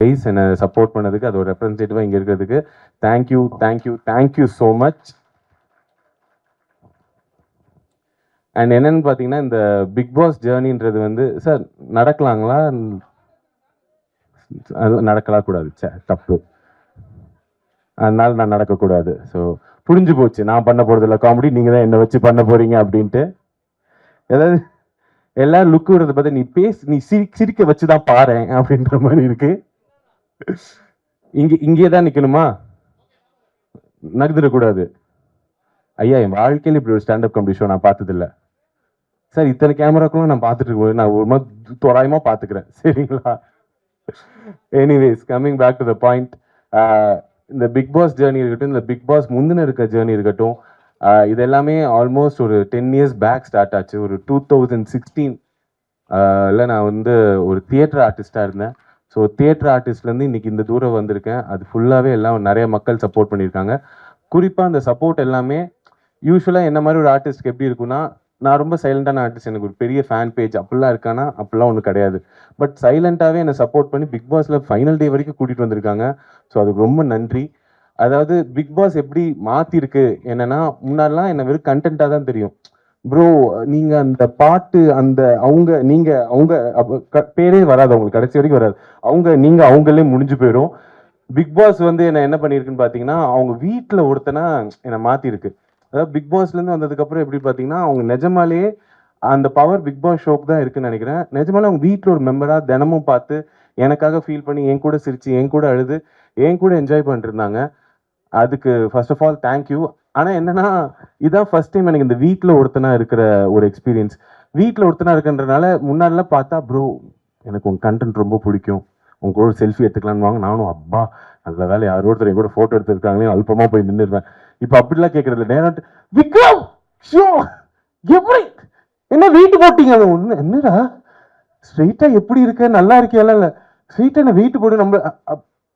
Guys என்னை support பண்ணதுக்கு, அது ஒரு ரெப்ரஸன்டேட்டிவாக இங்கே இருக்கிறதுக்கு thank you thank you thank you so much. And என்னன்னு பார்த்தீங்கன்னா, இந்த பிக் பாஸ் ஜேர்னின்றது வந்து சார் நடக்கலாங்களா? அது நடக்கலாம் கூடாது, தப்பு. அதனால நான் நடக்கக்கூடாது. ஸோ புரிஞ்சு போச்சு, நான் பண்ண போகிறதில்ல காமெடி, நீங்கள் தான் என்னை வச்சு பண்ண போகிறீங்க அப்படின்ட்டு. ஏதாவது எல்லாரும் லுக் விடுறத பார்த்து நீ சிரிக்க வச்சு தான் பாரு அப்படின்ற மாதிரி இருக்கு. இங்கே தான் நிற்கணுமா? நகர்ந்துடக்கூடாது. ஐயா, என் வாழ்க்கையில் இப்படி ஒரு ஸ்டாண்டப் காமெடி ஷோ நான் பார்த்ததில்ல சார். இத்தனை கேமராக்களும் நான் பார்த்துட்டு இருக்கேன், நான் ஒரு மாதிரி தோராயமாக பார்த்துக்கிறேன், சரிங்களா? Anyways, coming back to the point, இந்த பிக் பாஸ் ஜேர்னி இருக்கட்டும், இந்த பிக் பாஸ் முந்தின இருக்க ஜேர்னி இருக்கட்டும், இது எல்லாமே ஆல்மோஸ்ட் ஒரு 10 years பேக் ஸ்டார்ட் ஆச்சு. ஒரு 2016 நான் வந்து ஒரு தியேட்டர் ஆர்டிஸ்டாக இருந்தேன். ஸோ தியேட்டர் ஆர்டிஸ்ட்லேருந்து இன்றைக்கி இந்த தூரம் வந்திருக்கேன். அது ஃபுல்லாகவே எல்லாம் நிறைய மக்கள் சப்போர்ட் பண்ணியிருக்காங்க. குறிப்பாக அந்த சப்போர்ட் எல்லாமே யூஸ்வலாக என்ன மாதிரி ஒரு ஆர்டிஸ்ட்க்கு எப்படி இருக்குன்னா, நான் ரொம்ப சைலண்டான ஆர்டிஸ்ட், எனக்கு ஒரு பெரிய ஃபேன் பேஜ் அப்படிலாம் இருக்கானா? அப்படிலாம் ஒன்றும் கிடையாது. பட் சைலண்ட்டாகவே என்னை சப்போர்ட் பண்ணி பிக் பாஸில் ஃபைனல் டே வரைக்கும் கூட்டிகிட்டு வந்திருக்காங்க. ஸோ அதுக்கு ரொம்ப நன்றி. அதாவது பிக் பாஸ் எப்படி மாற்றிருக்கு என்னென்னா, முன்னாடிலாம் என்னை வெறும் கண்டென்ட்டாக தான் தெரியும். ப்ரோ, நீங்கள் அந்த பாட்டு அந்த அவங்க பேரே வராது, அவங்களுக்கு கடைசி வரைக்கும் வராது. அவங்களே முடிஞ்சு போயிடும். பிக் பாஸ் வந்து என்ன பண்ணியிருக்குன்னு பார்த்தீங்கன்னா, அவங்க வீட்டில் ஒருத்தனா என்னை மாற்றிருக்கு. அதாவது பிக் பாஸ்லேருந்து வந்ததுக்கப்புறம் எப்படி பார்த்தீங்கன்னா, அவங்க நிஜமாலேயே அந்த பவர் பிக் பாஸ் ஷோக்கு தான் இருக்குன்னு நினைக்கிறேன். நிஜமாலே அவங்க வீட்டில் ஒரு மெம்பராக தினமும் பார்த்து எனக்காக ஃபீல் பண்ணி என் கூட சிரித்து என் கூட அழுது என் கூட என்ஜாய் பண்ணிட்டு இருந்தாங்க. அதுக்கு ஃபர்ஸ்ட் ஆஃப் ஆல் தேங்க்யூ. ஆனால் என்னன்னா, இதுதான் ஃபர்ஸ்ட் டைம் எனக்கு இந்த வீட்டில் ஒருத்தனா இருக்கிற ஒரு எக்ஸ்பீரியன்ஸ். வீட்டில் ஒருத்தனா இருக்குன்றனால முன்னாடிலாம் பார்த்தா, ப்ரோ எனக்கு உங்கள் கண்டென்ட் ரொம்ப பிடிக்கும், உங்க கூட செல்ஃபி எடுத்துக்கலான்னு வாங்க. நானும் அப்பா நல்ல வேலை யாரோ ஒருத்தர் என் கூட ஃபோட்டோ எடுத்துருக்காங்களே அல்பமாக போய் நின்றுடுவேன். இப்போ அப்படிலாம் கேட்கறது இல்லை. நேரம் விக்ரம் ஷோ எப்படி என்ன வெயிட் போட்டீங்க? ஒன்று என்னடா ஸ்ட்ரெயிட்டாக எப்படி இருக்க, நல்லா இருக்கியால? இல்லை ஸ்ட்ரெயிட்டாக என்ன வெயிட் போட்டு நம்ம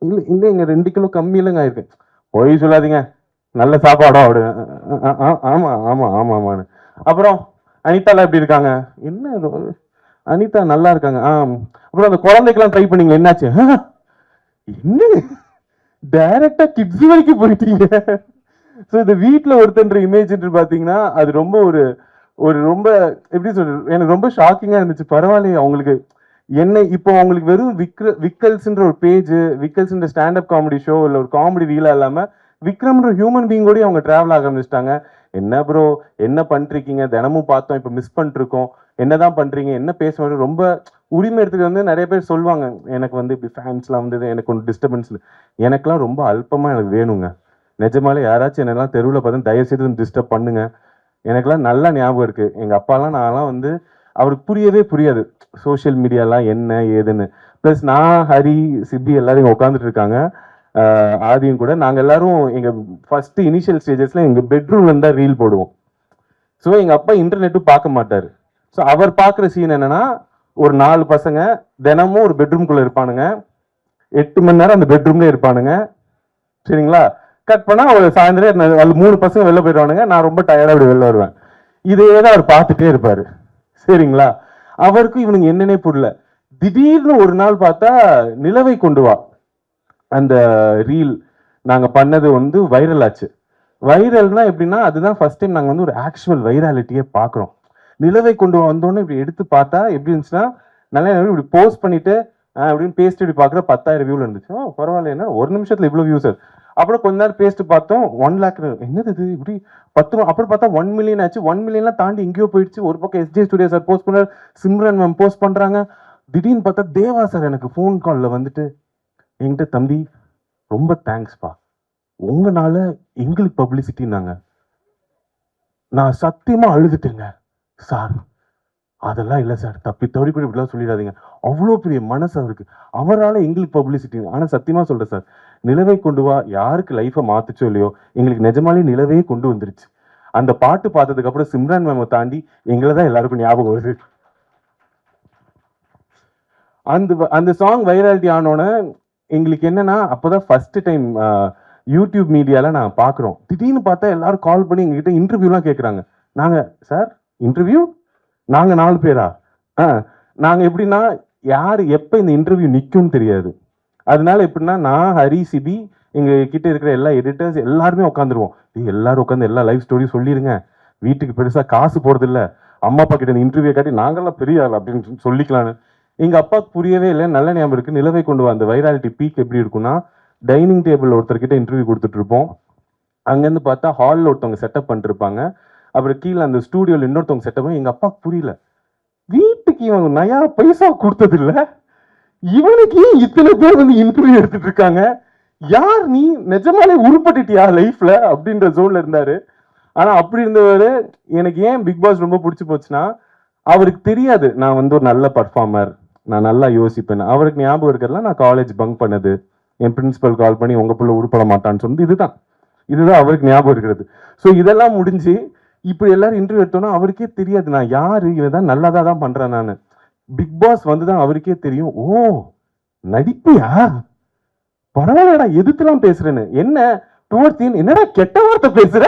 இல்லை இல்லை இங்கே 2 கிலோ கம்மியிலங்க ஆயிருக்கு. போய் சொல்லாதீங்க, நல்ல சாப்பாடா அப்படி. ஆமாம் ஆமாம் ஆமாம் ஆமான்னு. அப்புறம் அனிதாலாம் எப்படி இருக்காங்க? என்ன அனிதா நல்லா இருக்காங்க. அப்புறம் அந்த குழந்தைக்கெல்லாம் ட்ரை பண்ணீங்களா, என்னாச்சு? என்ன டைரக்டா கிட்ஸ் வரைக்கும் போயிட்டீங்க. ஸோ இந்த வீட்டில் ஒருத்தன்ற இமேஜ் பார்த்தீங்கன்னா, அது ரொம்ப ஒரு ரொம்ப எப்படி சொல்றது, எனக்கு ரொம்ப ஷாக்கிங்காக இருந்துச்சு. பரவாயில்லையே, அவங்களுக்கு என்ன இப்போ அவங்களுக்கு வெறும் விக்கல்ஸ்ன்ற ஒரு பேஜ், விக்கல்ஸ்ன்ற ஸ்டாண்டப் காமெடி ஷோ இல்லை ஒரு காமெடி ரீலாக இல்லாமல் விக்ரம்ன்ற ஹியூமன் பீங்கோடய அவங்க ட்ராவல் ஆக ஆரம்பிச்சிட்டாங்க. என்ன ப்ரோ என்ன பண்ணிருக்கீங்க, தினமும் பார்த்தோம், இப்போ மிஸ் பண்ணிருக்கோம், என்னதான் பண்றீங்க, என்ன பேசுவாங்க, ரொம்ப உரிமை எடுத்துட்டு வந்து நிறைய பேர் சொல்லுவாங்க, எனக்கு வந்து இப்படி ஃபேன்ஸ்லாம் வந்தது, எனக்கு ஒன்று டிஸ்டர்பன்ஸ். எனக்குலாம் ரொம்ப அல்பமாக எனக்கு வேணுங்க. நிஜமாலே யாராச்சும் என்னெல்லாம் தெருவில் பார்த்து தயவுசெய்து வந்து டிஸ்டர்ப் பண்ணுங்க. எனக்குலாம் நல்லா ஞாபகம் இருக்குது, எங்கள் அப்பாலாம் நான்லாம் வந்து அவருக்கு புரியவே புரியாது சோஷியல் மீடியாலாம் என்ன ஏதுன்னு. ப்ளஸ் நான் ஹரி சிப்பி எல்லாரும் உட்காந்துட்டு இருக்காங்க, ஆதியும் கூட. நாங்கள் எல்லாரும் எங்கள் ஃபஸ்ட்டு இனிஷியல் ஸ்டேஜஸில் எங்கள் பெட்ரூம்லேருந்து தான் ரீல் போடுவோம். ஸோ எங்கள் அப்பா இன்டர்நெட்டும் பார்க்க மாட்டார். ஸோ அவர் பார்க்குற சீன் என்னென்னா, ஒரு 4 பசங்க தினமும் ஒரு பெட்ரூம்குள்ளே இருப்பானுங்க, 8 மணி நேரம் அந்த பெட்ரூம்லேயே இருப்பானுங்க, சரிங்களா? கட் பண்ணால் ஒரு சாயந்தரம் அது 3 பசங்க வெளில போயிடுவானுங்க, நான் ரொம்ப டயர்டாக அப்படி வெளில வருவேன். இதே தான் அவர் பார்த்துட்டே இருப்பார், சரிங்களா? அவருக்கும் இவனுங்க என்னன்னே புரியல. திடீர்னு ஒரு நாள் பார்த்தா நிலவை கொண்டு வா அந்த ரீல் நாங்கள் பண்ணது வந்து வைரல் ஆச்சு. வைரல்னா எப்படின்னா, அதுதான் ஃபர்ஸ்ட் டைம் நாங்கள் வந்து ஒரு ஆக்சுவல் வைராலிட்டியே பார்க்குறோம். நிலவை கொண்டு வந்தோன்னு இப்படி எடுத்து பார்த்தா எப்படி இருந்துச்சுன்னா, நல்லா இப்படி போஸ்ட் பண்ணிட்டு அப்படின்னு பேஸ்ட் இப்படி பார்க்குற 10,000 வியூவில் இருந்துச்சு. பரவாயில்ல, என்ன 1 நிமிஷத்தில் இவ்வளோ வியூஸ். அப்புறம் கொஞ்ச நேரம் பேஸ்ட் பார்த்தோம், 1 lakh. என்னது இது இப்படி 10. அப்புறம் பார்த்தா 1 million ஆச்சு. 1 millionலாம் தாண்டி எங்கேயோ போயிடுச்சு. ஒரு பக்கம் எஸ்ஜே ஸ்டுடியோ சார் போஸ்ட் பண்ணார், சிம்ரன் மேம் போஸ்ட் பண்ணுறாங்க. திடீர்னு பார்த்தா தேவா சார் எனக்கு ஃபோன் காலில் வந்துட்டு என்கிட்ட, தம்பி ரொம்ப தேங்க்ஸ்ப்பா, உங்களால எங்களுக்கு பப்ளிசிட்டின்னாங்க. நான் சத்தியமா அழுதுட்டேங்க சார். அதெல்லாம் இல்லை சார், தப்பி தவறி கூட இப்படிலாம் சொல்லிடாதீங்க. அவ்வளோ பெரிய மனசு அவருக்கு, அவரால் எங்களுக்கு பப்ளிசிட்டி. ஆனால் சத்தியமாக சொல்கிறேன் சார், நிலவை கொண்டு வா யாருக்கு லைஃப்பை மாற்றுச்சோ இல்லையோ, எங்களுக்கு நிஜமாலே நிலவே கொண்டு வந்துருச்சு. அந்த பாட்டு பார்த்ததுக்கப்புறம் சிம்ரான் மேமை தாண்டி எங்களை தான் எல்லாருக்கும் ஞாபகம் வருது. அந்த சாங் வைராலிட்டி ஆனோன்னு எங்களுக்கு என்னன்னா, அப்போதான் ஃபர்ஸ்ட் டைம் யூடியூப் மீடியாவில் நான் பார்க்குறோம். திடீர்னு பார்த்தா எல்லாரும் கால் பண்ணி எங்ககிட்ட இன்டர்வியூலாம் கேட்குறாங்க. நாங்கள் சார் இன்டர்வியூ, நாங்கள் 4 பேரா? நாங்கள் எப்படின்னா, யார் எப்போ இந்த இன்டர்வியூ நிற்கும்னு தெரியாது. அதனால எப்படின்னா நான் ஹரி சிபி எங்க கிட்ட இருக்கிற எல்லா எடிட்டர்ஸ் எல்லாருமே உட்காந்துருவோம். எல்லாரும் உட்காந்து எல்லா லைஃப் ஸ்டோரியும் சொல்லிருங்க, வீட்டுக்கு பெருசா காசு போறது இல்ல, அம்மா அப்பா கிட்ட இன்டர்வியூ காட்டி நாங்கெல்லாம் பெரிய ஆள் அப்படின்னு சொல்லிக்கலான்னு. எங்க அப்பாவுக்கு புரியவே இல்லை. நல்ல ஞாபகம் இருக்கு, நிலவை கொண்டு வா அந்த வைராலிட்டி பீக் எப்படி இருக்கும்னா, டைனிங் டேபிள் ஒருத்தர்கிட்ட இன்டர்வியூ கொடுத்துட்டு இருப்போம். அங்கேருந்து பார்த்தா ஹாலில் ஒருத்தவங்க செட்டப் பண்ணிருப்பாங்க, அப்புறம் கீழே அந்த ஸ்டூடியோவில் இன்னொருத்தவங்க செட்டப். எங்க அப்பாவுக்கு புரியல, வீட்டுக்கு இவன் நயா பைசா கொடுத்தது இல்ல, இவனுக்கு இத்தனை பேர் வந்து இன்டர்வியூ எடுத்துட்டு இருக்காங்க, யார் நீ, நிஜமாலே உருப்பட்டுட்டியா லைஃப்ல அப்படின்ற ஜோன்ல இருந்தாரு. ஆனா அப்படி இருந்தவர் எனக்கு ஏன் பிக் பாஸ் ரொம்ப பிடிச்சி போச்சுன்னா, அவருக்கு தெரியாது நான் வந்து ஒரு நல்ல பர்ஃபார்மர், நான் நல்லா யோசிப்பேன். அவருக்கு ஞாபகம் இருக்கிறதுல நான் காலேஜ் பங்க் பண்ணது, என் பிரின்சிபல் கால் பண்ணி உங்க பிள்ளை உருப்பட மாட்டான்னு சொன்னது, இதுதான் அவருக்கு ஞாபகம் இருக்கிறது. ஸோ இதெல்லாம் முடிஞ்சு இப்படி எல்லாரும் இன்டர்வியூ எடுத்தோம்னா அவருக்கே தெரியாது நான் யாரு, இவன் தான் நல்லதா தான் பண்றேன் நான். பிக் பாஸ் வந்துதான் அவருக்கே தெரியும், ஓ நடிப்பியா, பரவாயில்லடா எதிர்த்துலாம் பேசுறேன்னு. என்ன டுவர்ட்ஸ் என்னடா கெட்ட வார்த்தை பேசுற,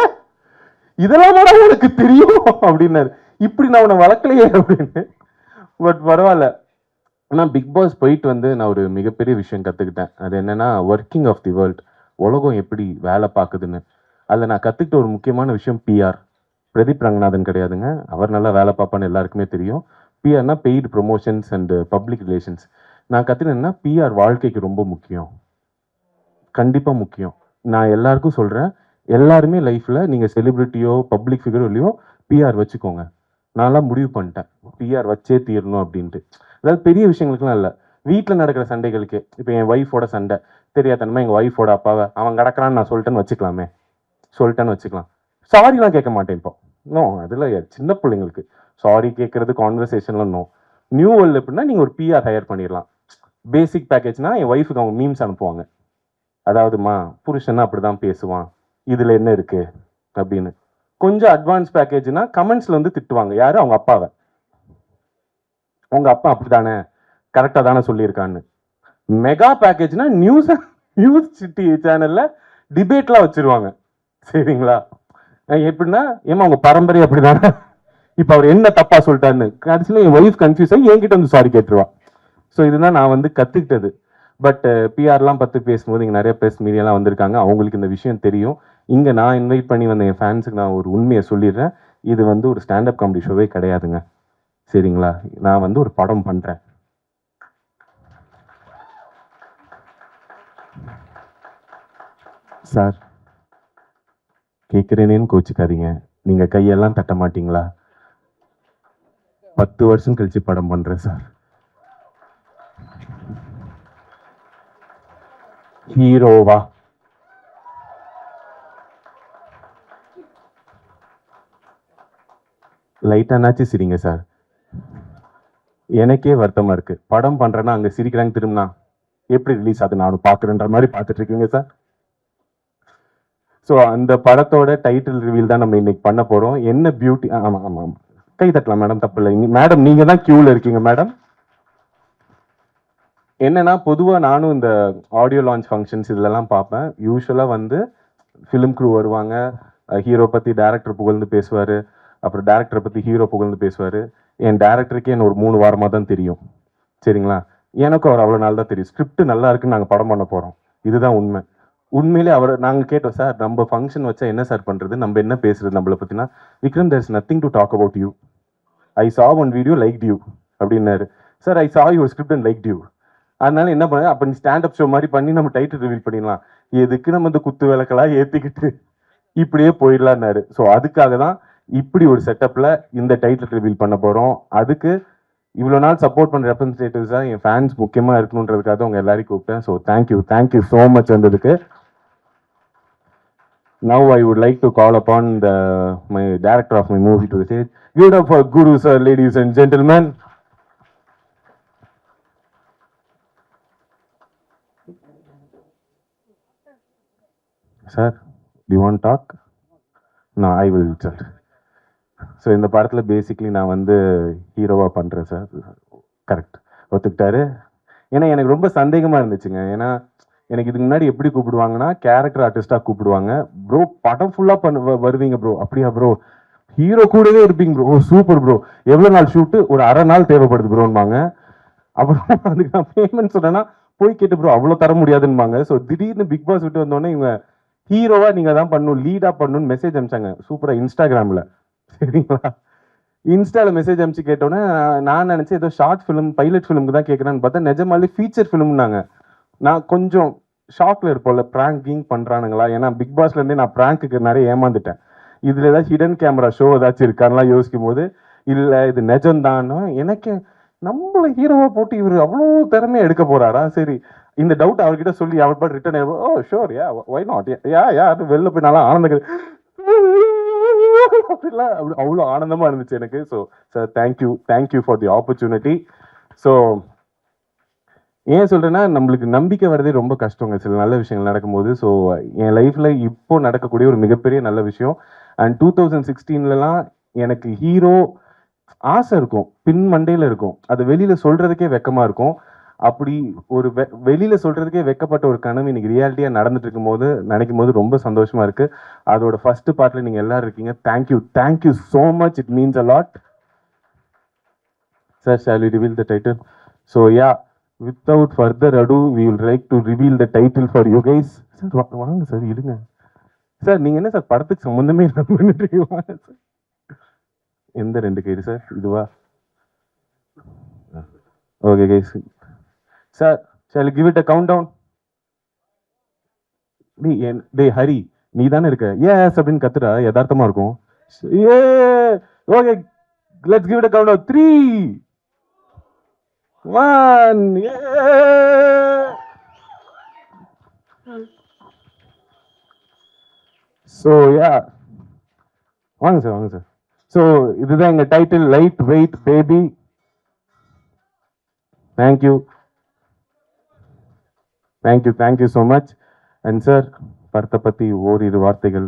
இதெல்லாம் உனக்கு தெரியும் அப்படின்னாரு. இப்படி நான் உன்னை வளர்க்கலையே அப்படின்னு. பட் பரவாயில்ல. ஆனால் பிக் பாஸ் போயிட்டு வந்து நான் ஒரு மிகப்பெரிய விஷயம் கற்றுக்கிட்டேன். அது என்னன்னா, ஒர்க்கிங் ஆஃப் தி வேர்ல்ட், உலகம் எப்படி வேலை பார்க்குதுன்னு. அதில் நான் கற்றுக்கிட்ட ஒரு முக்கியமான விஷயம் பிஆர். பிரதீப் ரங்கநாதன் கிடையாதுங்க, அவர் நல்லா வேலை பார்ப்பான்னு எல்லாருக்குமே தெரியும். பிஆர்னா paid promotions and public relations. நான் கற்றுக்கிட்டேன்னா பிஆர் வாழ்க்கைக்கு ரொம்ப முக்கியம், கண்டிப்பாக முக்கியம். நான் எல்லாருக்கும் சொல்கிறேன், எல்லாருமே லைஃப்பில் நீங்கள் செலிப்ரிட்டியோ பப்ளிக் ஃபிகரோ இல்லையோ பிஆர் வச்சுக்கோங்க. நான்லாம் முடிவு பண்ணிட்டேன் பிஆர் வச்சே தீரணும் அப்படின்ட்டு. அதாவது பெரிய விஷயங்களுக்குலாம் இல்லை, வீட்டில் நடக்கிற சண்டைகளுக்கு. இப்போ என் ஒய்ஃபோட சண்டை தெரியாதனமா எங்கள் ஒய்ஃபோட அப்பாவை அவன் கிடக்கிறான்னு நான் சொல்லிட்டேன்னு வச்சுக்கலாம், சாரிலாம் கேட்க மாட்டேன் இப்போ. நோ, அதில் சின்ன பிள்ளைங்களுக்கு சாரி கேட்கறது கான்வர்சேஷன்லாம் நோ. நியூ வேர்ல்டு எப்படின்னா நீங்கள் ஒரு பிஆர் ஹையர் பண்ணிடலாம். பேசிக் பேக்கேஜ்னா என் ஒய்ஃபுக்கு அவங்க மீம்ஸ் அனுப்புவாங்க, அதாவதுமா புருஷன்னா அப்படிதான் பேசுவான், இதில் என்ன இருக்கு அப்படின்னு. கொஞ்சம் அட்வான்ஸ் பேக்கேஜ்னா கமெண்ட்ஸ்ல வந்து திட்டுவாங்க, யாரு, அவங்க அப்பாவை, உங்க அப்பா அப்படித்தானே, கரெக்டா தானே சொல்லியிருக்கான்னு. மெகா பேக்கேஜ்னா நியூஸ் சிட்டி சேனல்ல டிபேட்லாம் வச்சிருவாங்க, சரிங்களா. எப்படின்னா, ஏமா உங்க பரம்பரை அப்படிதானே, இப்ப அவர் என்ன தப்பா சொல்லிட்டாருன்னு கடைசியில் என் ஒய்ஃப் கன்ஃபியூஸ் ஆகி என்கிட்ட வந்து சாரி கேட்டுருவா. ஸோ இதுதான் நான் வந்து கத்துக்கிட்டது. பட் பிஆர்லாம் பற்றி பேசும்போது இங்கே நிறைய பேஸ் மீடியாலாம் வந்திருக்காங்க, அவங்களுக்கு இந்த விஷயம் தெரியும். இங்கே நான் இன்வைட் பண்ணி வந்த என் ஃபேன்ஸுக்கு நான் ஒரு உண்மையை சொல்லிடுறேன், இது வந்து ஒரு ஸ்டாண்டப் காமெடி ஷோவே கிடையாதுங்க, சரிங்களா. நான் வந்து ஒரு படம் பண்ணுறேன். சார் கேட்குறேனேன்னு கோச்சிக்காதீங்க, நீங்கள் கையெல்லாம் தட்ட மாட்டீங்களா? 10 வருஷம் கழிச்சு படம் பண்ணுறேன் சார். ஹீரோவா? லைட்டானாச்சும் சிரிங்க சார். எனக்கே வருத்தமா இருக்கு, படம் பண்றேன்னா அங்க சிரிக்கிறாங்க, திரும்பினா எப்படி ரிலீஸ் ஆகுது நானும் பாக்குறேன்ற மாதிரி பார்த்துட்டு இருக்கீங்க சார். ஸோ அந்த படத்தோட டைட்டில் ரிவீல் தான் நம்ம இன்னைக்கு பண்ண போறோம். என்ன பியூட்டி, ஆமா ஆமா ஆமா, கை தட்டலாம் மேடம், தப்பு இல்லை மேடம், நீங்க தான் கியூல இருக்கீங்க மேடம். என்னன்னா, பொதுவாக நானும் இந்த ஆடியோ லான்ச் ஃபங்க்ஷன்ஸ் இதெல்லாம் பார்ப்பேன். யூஸ்வலாக வந்து ஃபிலிம் க்ரூ வருவாங்க, ஹீரோ பற்றி டேரக்டர் புகழ்ந்து பேசுவார், அப்புறம் டேரக்டரை பற்றி ஹீரோ புகழ்ந்து பேசுவார். என் டேரக்டருக்கே என்ன ஒரு 3 வாரமாக தான் தெரியும், சரிங்களா. எனக்கும் அவர் அவ்வளோ நாள் தான் தெரியும். ஸ்கிரிப்ட் நல்லா இருக்குன்னு நாங்கள் படம் பண்ண போகிறோம், இதுதான் உண்மை. உண்மையிலே அவர் நாங்கள் கேட்டோம், சார் நம்ம ஃபங்க்ஷன் வச்சா என்ன சார் பண்ணுறது, நம்ம என்ன பேசுறது நம்மளை பற்றினா, Vikram there is nothing to talk about you, I saw one video like you அப்படின்னாரு. Sir I saw your script and like you, அதனால என்ன பண்ண, அப்போ நீ ஸ்டாண்டப் ஷோ மாதிரி பண்ணி நம்ம டைட்டில் ரிவீல் பண்ணிடலாம், எதுக்கு நம்ம இந்த குத்து விளக்கெல்லாம் ஏற்றிக்கிட்டு இப்படியே போயிடலான்னாரு. ஸோ அதுக்காக தான் இப்படி ஒரு செட்டப்பில் இந்த டைட்டில் ரிவீல் பண்ண போகிறோம். அதுக்கு இவ்வளோ நாள் சப்போர்ட் பண்ணுற ரெப்ரஸன்டேட்டிவ்ஸாக என் ஃபேன்ஸ் முக்கியமாக இருக்கணுன்றதுக்காக உங்கள் எல்லாரையும் கூப்பிட்டேன். ஸோ தேங்க்யூ ஸோ மச் வந்ததுக்கு. Now I would like to call upon my director of my movie to the stage. Give it up for Guru sir, ladies and gentlemen. Sir, do you want talk? நான் I will sir. So இந்த படத்தில் basically நான் வந்து ஹீரோவாக பண்ணுறேன் sir. Correct, ஒத்துக்கிட்டாரு. ஏன்னா எனக்கு ரொம்ப சந்தேகமாக இருந்துச்சுங்க. ஏன்னா எனக்கு இதுக்கு முன்னாடி எப்படி கூப்பிடுவாங்கன்னா, கேரக்டர் ஆர்டிஸ்டாக கூப்பிடுவாங்க. ப்ரோ படம் ஃபுல்லாக வருவீங்க ப்ரோ, அப்படியா ப்ரோ, ஹீரோ கூடவே இருப்பீங்க ப்ரோ, சூப்பர் ப்ரோ, எவ்வளோ நாள் ஷூட்டு, ஒரு அரை நாள் தேவைப்படுது ப்ரோன்பாங்க. அப்புறம் அதுக்கு நான் பேமெண்ட் சொன்னேன்னா போய் கேட்டு ப்ரோ அவ்வளோ தர முடியாதுன்னுவாங்க. ஸோ திடீர்னு பிக் பாஸ் விட்டு வந்தோடனே இவங்க ஹீரோவா நீங்க தான் பண்ணணும், லீடா பண்ணணும்னு மெசேஜ் அனுப்பிச்சாங்க சூப்பரா இன்ஸ்டாகிராம்ல. சரிங்களா? இன்ஸ்டால மெசேஜ் அனுப்பிச்சு கேட்டோன்னே நான் நினைச்சேன் ஏதோ ஷார்ட் ஃபிலிம் பைலட் ஃபிலிமுக்கு தான் கேட்குறான்னு பார்த்தா நிஜமாலே ஃபீச்சர் ஃபிலிம்னாங்க. நான் கொஞ்சம் ஷாக்ல இருப்போம்ல, பிராங்க் கீங் பண்றானுங்களா? ஏன்னா பிக் பாஸ்ல இருந்தே நான் பிராங்க்கு நிறைய ஏமாந்துட்டேன். இதுல ஏதாச்சும் ஹிடன் கேமரா ஷோ ஏதாச்சும் இருக்கான்லாம் யோசிக்கும் போது இல்ல இது நிஜம்தான்னா எனக்கு நம்மள ஹீரோவா போட்டு இவர் அவ்வளோ திறமையா எடுக்க போறாரா? சரி இந்த டவுட் அவர்கிட்ட சொல்லி அவர் பாட்டு return oh sure yeah why not yeah வெளில போய் நல்லா ஆனந்த அப்படிலாம் அவ்வளோ ஆனந்தமா இருந்துச்சு எனக்கு. So sir thank you for the opportunity. So ஏன் சொல்றேன்னா நம்மளுக்கு நம்பிக்கை வரதே ரொம்ப கஷ்டங்க சில நல்ல விஷயங்கள் நடக்கும்போது. ஸோ என் லைஃப்ல இப்போ நடக்கக்கூடிய ஒரு மிகப்பெரிய நல்ல விஷயம். அண்ட் 2016லலாம் எனக்கு ஹீரோ ஆசை இருக்கும், பின் மண்டையில இருக்கும், அது வெளியில சொல்றதுக்கே வெக்கமா இருக்கும். அப்படி ஒரு வெளியில சொல்றதுக்கே வெக்கப்பட்ட ஒரு கனவு இன்னைக்கு ரியாலிட்டியா நடந்துட்டு இருக்கும் போது நினைக்கும் போது ரொம்ப சந்தோஷமா இருக்கு. அதோட ஃபர்ஸ்ட் பார்ட்ல நீங்க எல்லாரும் இருக்கீங்க. Thank you so much, it means a lot. Sir, shall we reveal the title? So yeah, without further ado, we will like to reveal the title for you guys. Sir, வாங்க சார் இருங்க sir. நீங்க என்ன sir படத்துக்கு சம்பந்தமே வாங்க sir. எந்த 2 guide sir? இதுவா? Okay guys. Sir shall we give it a countdown? டேய் ஹரி நீ தானே இருக்க எஸ் அப்படின்னு கத்துறா யதார்த்தமா இருக்கும். Hey okay let's give it a countdown. 3 1 so yeah வாங்க சார். ஸோ இதுதான் எங்க title, light weight baby. Thank you so much. And sir படத்தை பத்தி ஓரிரு வார்த்தைகள்.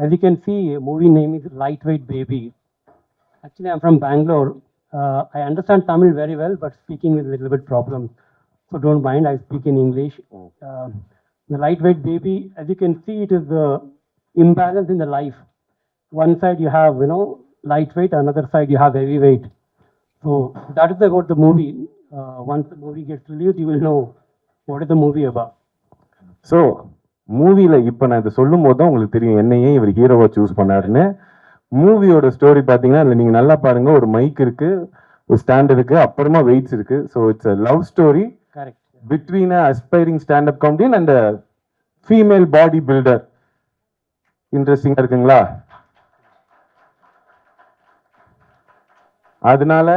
As you can see, movie name is Lightweight Baby. Actually, I'm from Bangalore. I understand Tamil very well, but speaking with a little bit problem. So don't mind, I speak in English. The Lightweight Baby, as you can see, it is the imbalance in the life. One side you have, lightweight, another side you have heavyweight. So that is about the movie. Once the movie gets released, you will know what is the movie about. So மூவியில் இப்போ நான் இதை சொல்லும் போது தான் உங்களுக்கு தெரியும் என்னையே இவர் ஹீரோவை சூஸ் பண்ணாருன்னு. மூவியோட ஸ்டோரி பார்த்தீங்கன்னா அதில் நீங்கள் நல்லா பாருங்க, ஒரு மைக் இருக்கு, ஒரு ஸ்டாண்ட் இருக்கு, அப்புறமா வெயிட்ஸ் இருக்கு. So it's a love story between a aspiring standup comedian and female body builder. இன்ட்ரெஸ்டிங்காக இருக்குங்களா? அதனால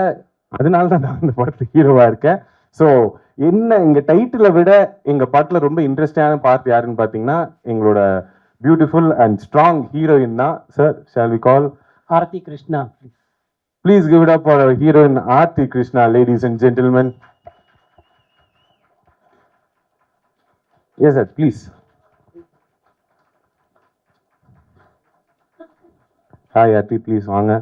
தான் நான் இந்த படத்துக்கு ஹீரோவா இருக்கேன். ஸோ என்ன எங்க டைட்டிலை விட எங்க படத்துல ரொம்ப இன்ட்ரெஸ்டிங்கான பார்ட் யாருன்னு பாத்தீங்கன்னா எங்களோட பியூட்டிஃபுல் அண்ட் ஸ்ட்ராங் ஹீரோயின் தான். Sir shall we call Aarti Krishna? Please give it up for our heroine Aarti Krishna, ladies and gentlemen. Yes sir, please. Hi Aarti, please வாங்க.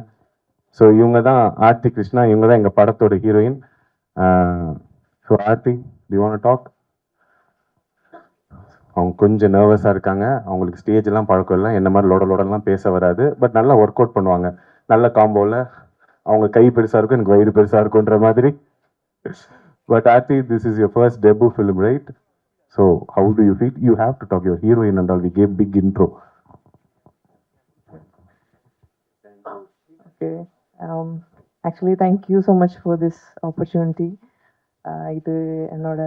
ஸோ இவங்க தான் ஆர்த்தி கிருஷ்ணா, இவங்க தான் எங்கள் படத்தோட ஹீரோயின். So Aarti, do want to talk? அவங்க கொஞ்சம் நர்வஸாக இருக்காங்க, அவங்களுக்கு ஸ்டேஜ்லாம் பழக்கம் இல்லை, என்ன மாதிரி லோடலாம் பேச வராது, பட் நல்லா ஒர்க் அவுட் பண்ணுவாங்க. நல்ல காம்போவில் அவங்க கை பெருசாக இருக்கும், எனக்கு வயிறு பெருசாக இருக்குன்ற மாதிரி. But Aarti, this is your first debut film, right? So how do you feel? You have to talk your heroine and all. We gave big intro. Okay. Actually, thank you so much for this opportunity. இது என்னோட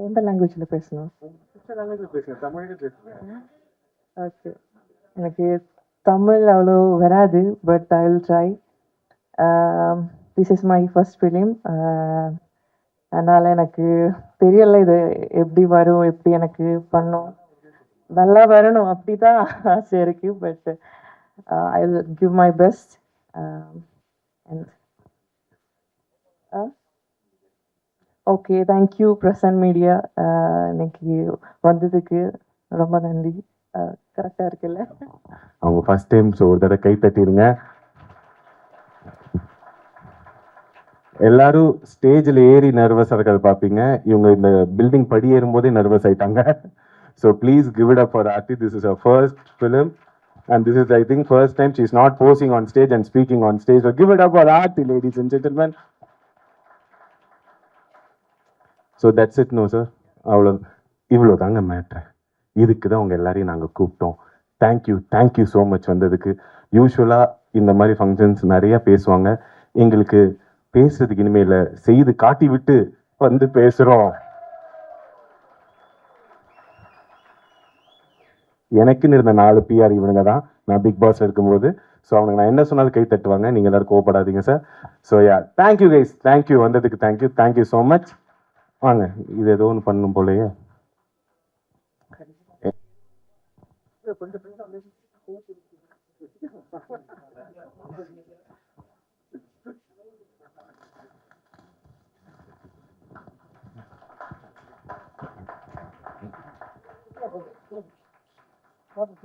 எந்த லாங்குவேஜில் பேசணும்? Okay, எனக்கு தமிழ் அவ்வளோ வராது, but I will try. This is my first film. அதனால் எனக்கு தெரியல இது எப்படி வரும், எப்படி எனக்கு பண்ணும், நல்லா வரணும் அப்படி தான் ஆசை இருக்குது. But I will give my best. Okay, thank you present media. இன்னைக்கு வந்ததுக்கு ரொம்ப நன்றி. கரெக்டாக இருக்குல்ல? அவங்க ஃபர்ஸ்ட் டைம், ஸோ ஒரு தடவை கை தட்டிடுங்க. எல்லாரும் ஸ்டேஜில் ஏறி நர்வஸாக இருக்கிறத பார்ப்பீங்க, இவங்க இந்த பில்டிங் படி ஏறும் போதே நர்வஸ் ஆயிட்டாங்க. So please give it up for Aarti. This is our first film. And this is, I think, first time she's not posing on stage and speaking on stage. So give it up for Aarti, ladies and gentlemen. So that's it. No sir, அவ்வளோ இவ்வளோ தாங்க matter. இதுக்கு தான் உங்கள் எல்லாரையும் நாங்கள் கூப்பிட்டோம். Thank you so much வந்ததுக்கு. யூஸ்வலாக இந்த மாதிரி ஃபங்க்ஷன்ஸ் நிறையா பேசுவாங்க. எங்களுக்கு பேசுறதுக்கு இனிமேல் செய்து காட்டி விட்டு வந்து பேசுகிறோம். எனக்குன்னு இருந்த 4 பிஆர் இவனுங்க தான் நான் பிக் பாஸ் இருக்கும்போது. ஸோ அவனுக்கு நான் என்ன சொன்னாலும் கை தட்டுவாங்க. நீங்கள் எல்லாரும் கோவப்படாதீங்க sir. So yeah, thank you guys, thank you வந்ததுக்கு. Thank you so much. வாங்க, இது ஏதோ ஒன்று பண்ணும் போலயே. Thank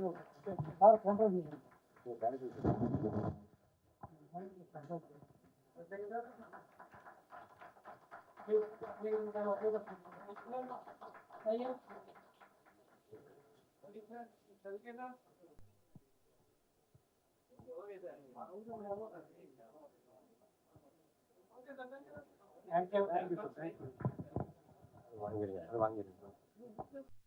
you.